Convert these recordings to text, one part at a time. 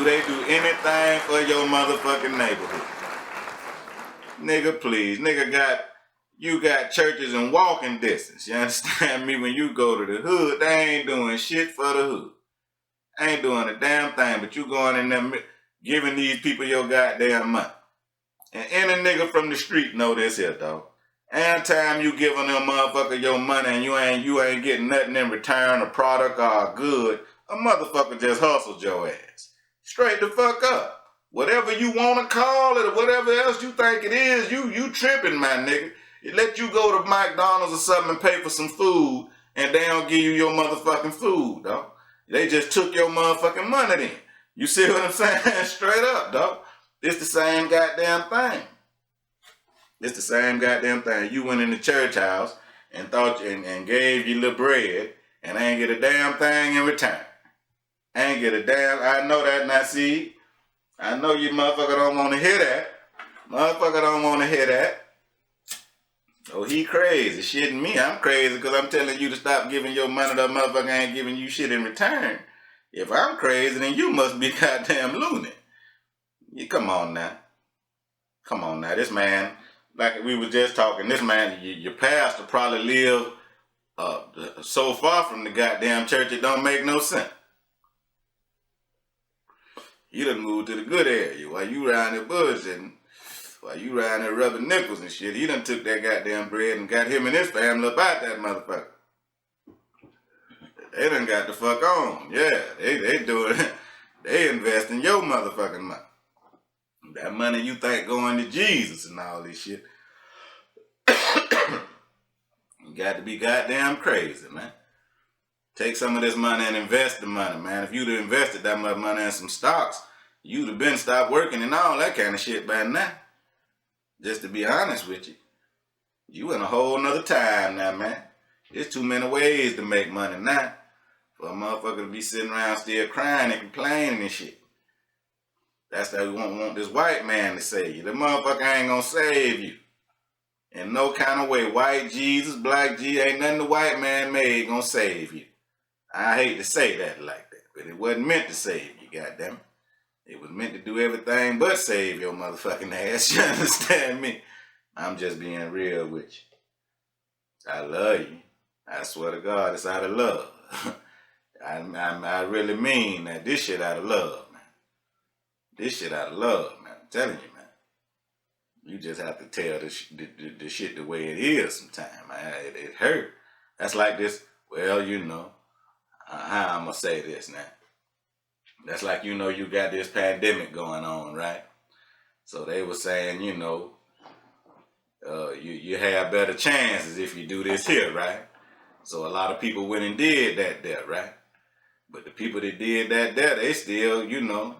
Do they do anything for your motherfucking neighborhood? Nigga, please. You got churches in walking distance. You understand me? When you go to the hood, they ain't doing shit for the hood. Ain't doing a damn thing, but you going in there giving these people your goddamn money. And any nigga from the street know this here, dog. Anytime you giving them motherfucker your money and you ain't getting nothing in return, a product or a good, a motherfucker just hustled your ass. Straight the fuck up. Whatever you want to call it or whatever else you think it is, you tripping, my nigga. It let you go to McDonald's or something and pay for some food and they don't give you your motherfucking food, dog. They just took your motherfucking money then. You see what I'm saying? Straight up, dog. It's the same goddamn thing. It's the same goddamn thing. You went in the church house and gave your little bread and ain't get a damn thing in return. Ain't get a damn, I know that, now see, I know you motherfucker don't want to hear that. Motherfucker don't want to hear that. Oh, he crazy. Shitting me. I'm crazy because I'm telling you to stop giving your money to a motherfucker ain't giving you shit in return. If I'm crazy, then you must be goddamn lunatic. Yeah, come on now. Come on now. This man, like we were just talking, this man, your pastor probably live so far from the goddamn church it don't make no sense. You done moved to the good area while you around there bullshitting. While you around there rubbing nickels and shit. He done took that goddamn bread and got him and his family up out that motherfucker. They done got the fuck on. Yeah, they doing it. They invest in your motherfucking money. That money you think going to Jesus and all this shit. You got to be goddamn crazy, man. Take some of this money and invest the money, man. If you'd have invested that much money in some stocks, you'd have been stopped working and all that kind of shit by now. Just to be honest with you. You in a whole nother time now, man. There's too many ways to make money now. For a motherfucker to be sitting around still crying and complaining and shit. That's how we want this white man to save you. The motherfucker ain't gonna save you. In no kind of way. White Jesus, black Jesus, ain't nothing the white man made gonna save you. I hate to say that like that, but it wasn't meant to save you, goddammit. It was meant to do everything but save your motherfucking ass. You understand me? I'm just being real with you. I love you. I swear to God, it's out of love. I really mean that. This shit out of love, man. This shit out of love, man. I'm telling you, man. You just have to tell the shit the way it is sometimes. It hurt. That's like this, well, you know, how I'm going to say this now. That's like, you know, you got this pandemic going on, right? So they were saying, you know, you have better chances if you do this here, right? So a lot of people went and did that there, right? But the people that did that there, they still, you know,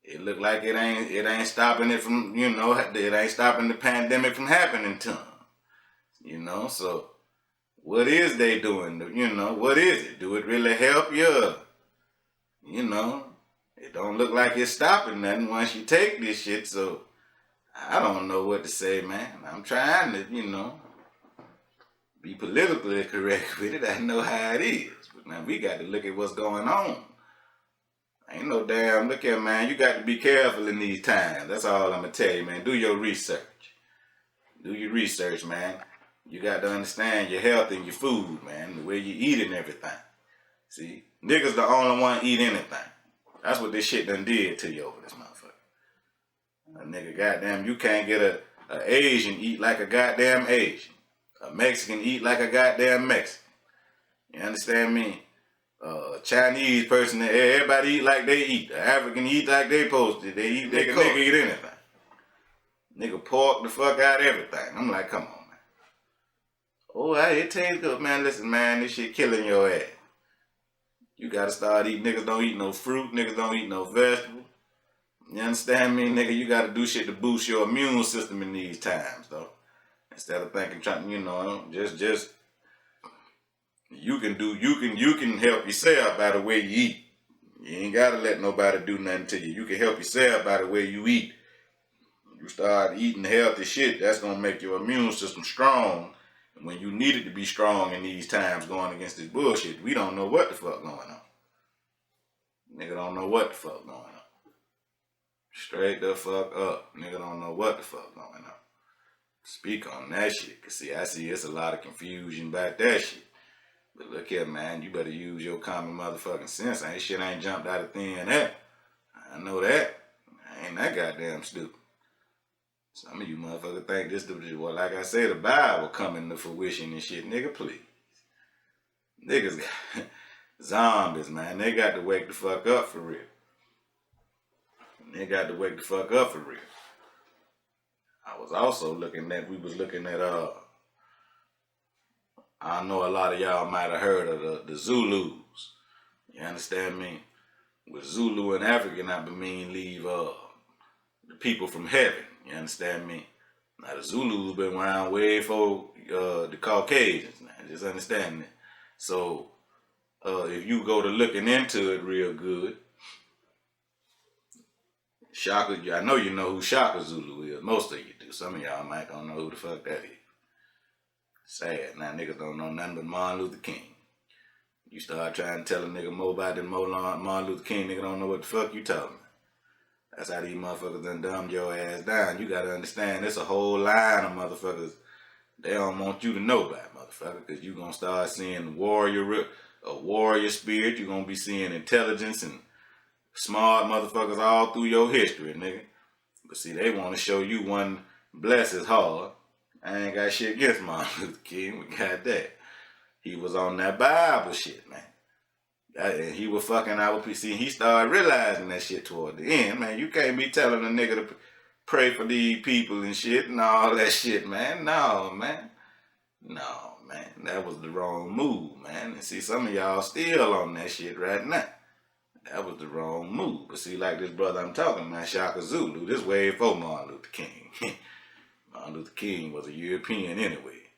it looked like it ain't stopping it from, you know, it ain't stopping the pandemic from happening to them. You know, so what is they doing? You know, what is it? Do it really help you? You know, it don't look like it's stopping nothing once you take this shit, so I don't know what to say, man. I'm trying to, you know, be politically correct with it. I know how it is. But now we got to look at what's going on. Ain't no damn, look here, man. You got to be careful in these times. That's all I'm going to tell you, man. Do your research. Do your research, man. You got to understand your health and your food, man. The way you eat and everything. See, niggas the only one eat anything. That's what this shit done did to you over this motherfucker. A nigga, goddamn, you can't get a Asian eat like a goddamn Asian. A Mexican eat like a goddamn Mexican. You understand me? Chinese person, everybody eat like they eat. The African eat like they supposed to. They eat, they can nigga eat anything. Nigga pork the fuck out everything. I'm like, come on, man. Oh, it tastes good, man. Listen, man, this shit killing your ass. You gotta start eating. Niggas don't eat no fruit. Niggas don't eat no vegetable. You understand me, nigga? You gotta do shit to boost your immune system in these times, though. Instead of thinking, trying, you know, just you can help yourself by the way you eat. You ain't gotta let nobody do nothing to you. You can help yourself by the way you eat. You start eating healthy shit, that's gonna make your immune system strong. And when you need it to be strong in these times going against this bullshit, we don't know what the fuck going on. Nigga don't know what the fuck going on. Straight the fuck up. Nigga don't know what the fuck going on. Speak on that shit. Cause see, I see it's a lot of confusion about that shit. But look here, man, you better use your common motherfucking sense. Ain't shit ain't jumped out of thin air. I know that. I ain't that goddamn stupid. Some of you motherfuckers think this, well, like I say, the Bible coming to fruition and shit. Nigga, please. Niggas got zombies, man. They got to wake the fuck up for real. They got to wake the fuck up for real. I was also looking at, I know a lot of y'all might have heard of the Zulus. You understand me? With Zulu and African, I mean leave the people from heaven. You understand me? Now the Zulus been around way before the Caucasians. Now, just understand that. So if you go to looking into it real good, Shaka, I know you know who Shaka Zulu is. Most of you do. Some of y'all might don't know who the fuck that is. Sad. Now niggas don't know nothing but Martin Luther King. You start trying to tell a nigga more about than Martin Luther King, nigga don't know what the fuck you talking about. That's how these motherfuckers done dumbed your ass down. You gotta understand, there's a whole line of motherfuckers they don't want you to know about, motherfucker, because you gonna start seeing a warrior spirit. You gonna be seeing intelligence and smart motherfuckers all through your history, nigga. But see, they want to show you one bless his heart. I ain't got shit against Martin Luther King. We got that. He was on that Bible shit, man. And he was fucking our PC. He started realizing that shit toward the end, man. You can't be telling a nigga to pray for these people and shit and all that shit, man. No, man. No, man. That was the wrong move, man. And see, some of y'all still on that shit right now. That was the wrong move. But see, like this brother I'm talking about, Shaka Zulu, this way before Martin Luther King. Martin Luther King was a European anyway.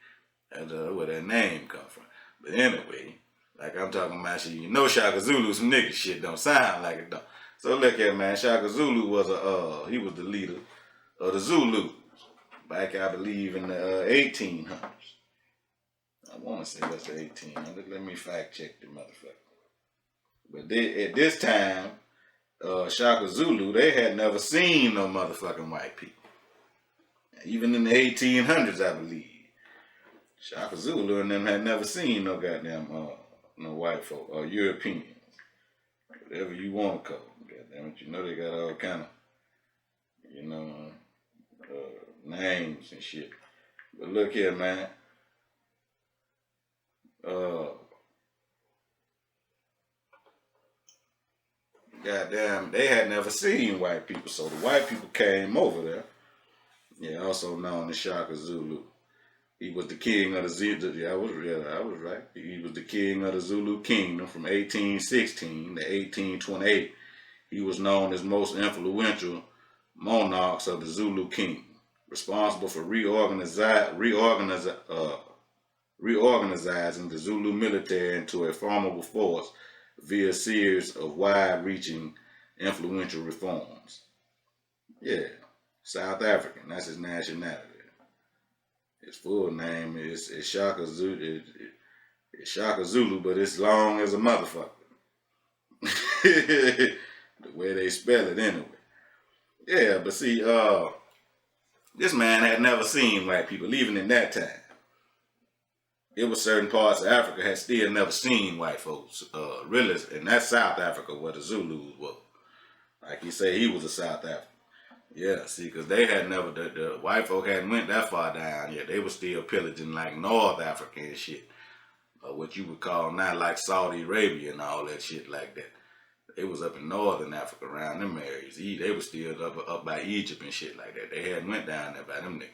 That's where that name come from. But anyway, like I'm talking about, shit, you know Shaka Zulu, some nigga shit don't sound like it, though. So look here, man. Shaka Zulu was he was the leader of the Zulus back, I believe, in the 1800s. I want to say that's the 1800s. Let me fact check the motherfucker. But at this time, Shaka Zulu, they had never seen no motherfucking white people. Even in the 1800s, I believe. Shaka Zulu and them had never seen no goddamn no white folk or Europeans. Whatever you want to call them. Goddamn it, you know they got all kind of, names and shit. But look here, man. Goddamn, they had never seen white people, so the white people came over there. Yeah, also known as Shaka Zulu. He was the king of the Zulu. I was right. He was the king of the Zulu kingdom from 1816 to 1828. He was known as most influential monarchs of the Zulu kingdom, responsible for reorganizing the Zulu military into a formidable force via a series of wide-reaching, influential reforms. Yeah, South African. That's his nationality. His full name is Shaka Zulu. It's Shaka Zulu, but it's long as a motherfucker. The way they spell it anyway. Yeah, but see, this man had never seen white people, even in that time. It was certain parts of Africa had still never seen white folks, really, and that's South Africa where the Zulus were. Like he said, he was a South African. Yeah, see, because they had never, the white folk hadn't went that far down yet. They were still pillaging like North Africa and shit. What you would call now like Saudi Arabia and all that shit like that. They was up in Northern Africa around them areas. They were still up by Egypt and shit like that. They hadn't went down there by them niggas.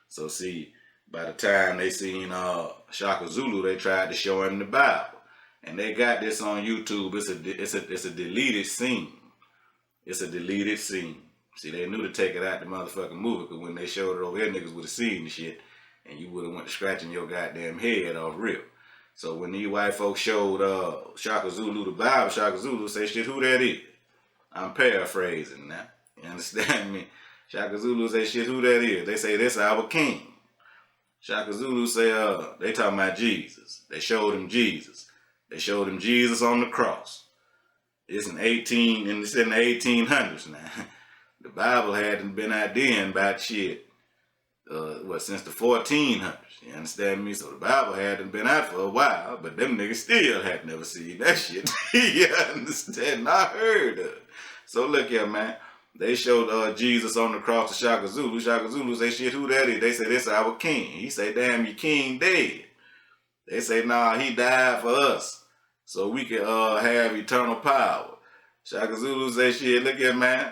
So see, by the time they seen Shaka Zulu, they tried to show him the Bible. And they got this on YouTube. It's a deleted scene. It's a deleted scene. See, they knew to take it out the motherfucking movie, because when they showed it over here, niggas would have seen the shit, and you would have went to scratching your goddamn head off real. So when these white folks showed Shaka Zulu the Bible, Shaka Zulu say, shit, who that is? I'm paraphrasing now. You understand me? Shaka Zulu say, shit, who that is? They say, this our king. Shaka Zulu say, they talking about Jesus. They showed him Jesus. They showed him Jesus on the cross. It's in the 1800s now. The Bible hadn't been out then about shit, since the 1400s. You understand me? So the Bible hadn't been out for a while, but them niggas still had never seen that shit. You understand? I heard of it. So look here, man. They showed Jesus on the cross to Shaka Zulu. Shaka Zulu say, shit, who that is? They say, this our king. He say, damn, your king dead. They say, nah, he died for us so we can have eternal power. Shaka Zulu say, shit, look here, man.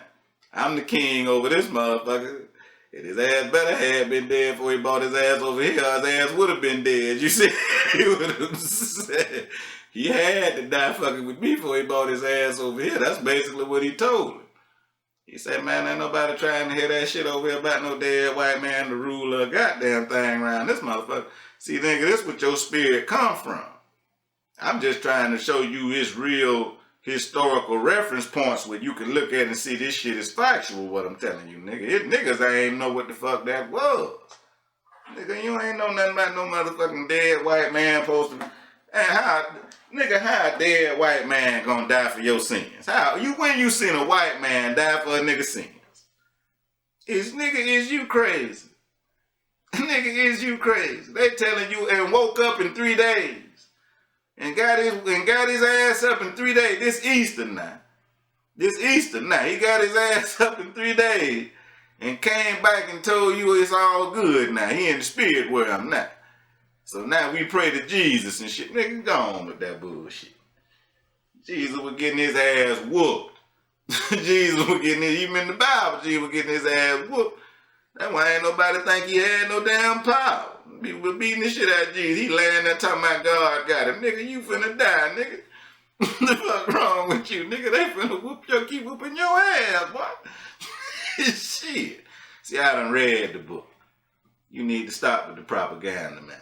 I'm the king over this motherfucker. And his ass better have been dead before he brought his ass over here. His ass would have been dead. You see? He would have said he had to die fucking with me before he brought his ass over here. That's basically what he told him. He said, man, ain't nobody trying to hear that shit over here about no dead white man to rule a goddamn thing around this motherfucker. See, nigga, this what your spirit come from. I'm just trying to show you his real historical reference points where you can look at and see this shit is factual, what I'm telling you, nigga. It niggas ain't know what the fuck that was. Nigga, you ain't know nothing about no motherfucking dead white man supposed to be. And how a dead white man gonna die for your sins? When you seen a white man die for a nigga's sins? Is you crazy? Nigga, is you crazy? They telling you and woke up in 3 days. And got his ass up in 3 days. This Easter now. He got his ass up in 3 days and came back and told you it's all good now. He in the spirit world now. So now we pray to Jesus and shit. Nigga, go on with that bullshit. Jesus was getting his ass whooped. Jesus was getting his, even in the Bible, Jesus was getting his ass whooped. That's why ain't nobody think he had no damn power. People were beating the shit out of Jesus. He laying there talking about God got him. Nigga, you finna die, nigga. What the fuck wrong with you, nigga? They finna keep whooping your ass, boy. Shit. See, I done read the book. You need to stop with the propaganda, man.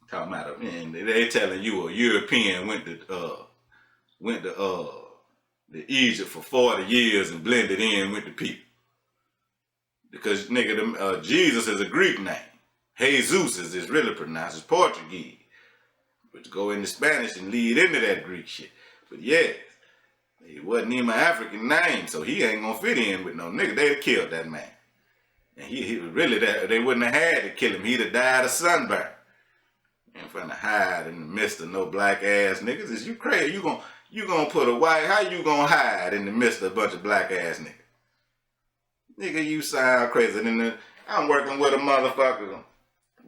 Talking about, man, they telling you a European went to Egypt for 40 years and blended in with the people. Because, nigga, Jesus is a Greek name. Jesus is really pronounced as Portuguese. But to go into Spanish and lead into that Greek shit. But yeah, it wasn't even an African name, so he ain't gonna fit in with no nigga. They'd have killed that man. And he was really that, they wouldn't have had to kill him. He'd have died of sunburn. Ain't finna hide in the midst of no black ass niggas. Is you crazy? You gonna put a white, how you gonna hide in the midst of a bunch of black ass niggas? Nigga, you sound crazy. I'm working with a motherfucker.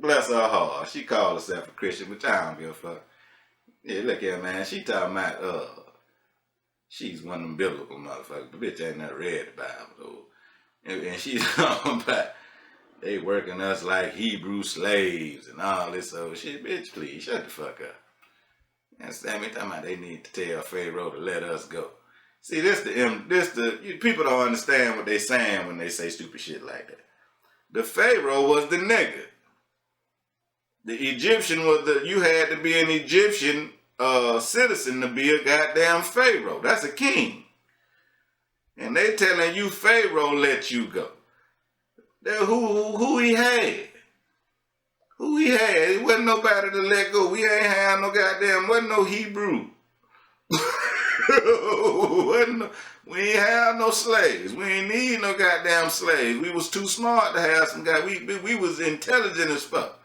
Bless her heart. She called herself a Christian, but I don't give a fuck. Yeah, look here, man. She talking about, she's one of them biblical motherfuckers. The bitch ain't never read the Bible, though. And she's talking about they working us like Hebrew slaves and all this other shit. Bitch, please, shut the fuck up. Understand me? Talking about they need to tell Pharaoh to let us go. See, people don't understand what they saying when they say stupid shit like that. The Pharaoh was the nigga. The Egyptian you had to be an Egyptian citizen to be a goddamn Pharaoh. That's a king. And they telling you Pharaoh let you go. Who he had? Who he had? It wasn't nobody to let go. We ain't had no goddamn, wasn't no Hebrew. We ain't have no slaves. We ain't need no goddamn slaves. We was too smart to have some guys. We was intelligent as fuck.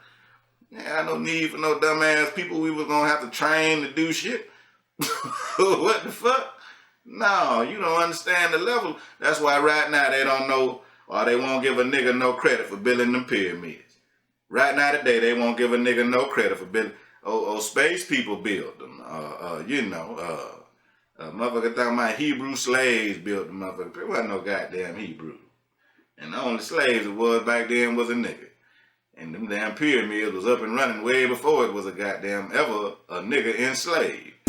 Yeah, I no need for no dumbass people we was gonna have to train to do shit. What the fuck? No, you don't understand the level. That's why right now they don't know, or they won't give a nigga no credit for building them pyramids. Right now today they won't give a nigga no credit for building. Space people built them. Motherfucker talking about Hebrew slaves built them motherfucker. There wasn't no goddamn Hebrew. And the only slaves it was back then was a nigga. And them damn pyramids was up and running way before it was a goddamn ever a nigga enslaved.